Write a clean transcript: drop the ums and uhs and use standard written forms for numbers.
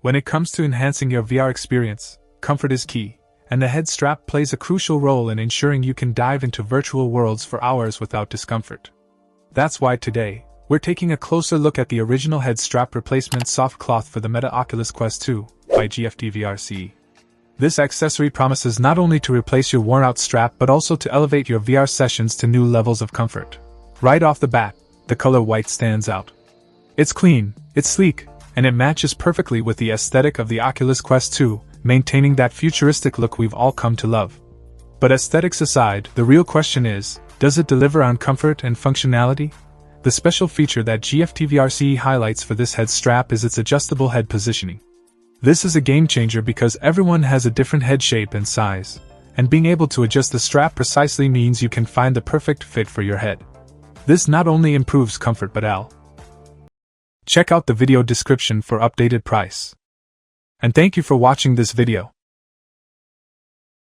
When it comes to enhancing your VR experience, comfort is key, and the head strap plays a crucial role in ensuring you can dive into virtual worlds for hours without discomfort. That's why today, we're taking a closer look at the original head strap replacement soft cloth for the Meta Oculus Quest 2 by GFT-VRCE. This accessory promises not only to replace your worn-out strap but also to elevate your VR sessions to new levels of comfort. Right off the bat, the color white stands out. It's clean, it's sleek, and it matches perfectly with the aesthetic of the Oculus Quest 2, maintaining that futuristic look we've all come to love. But aesthetics aside, the real question is, does it deliver on comfort and functionality? The special feature that GFT-VRCE highlights for this head strap is its adjustable head positioning. This is a game changer because everyone has a different head shape and size, and being able to adjust the strap precisely means you can find the perfect fit for your head. This not only improves comfort but check out the video description for updated price. And thank you for watching this video.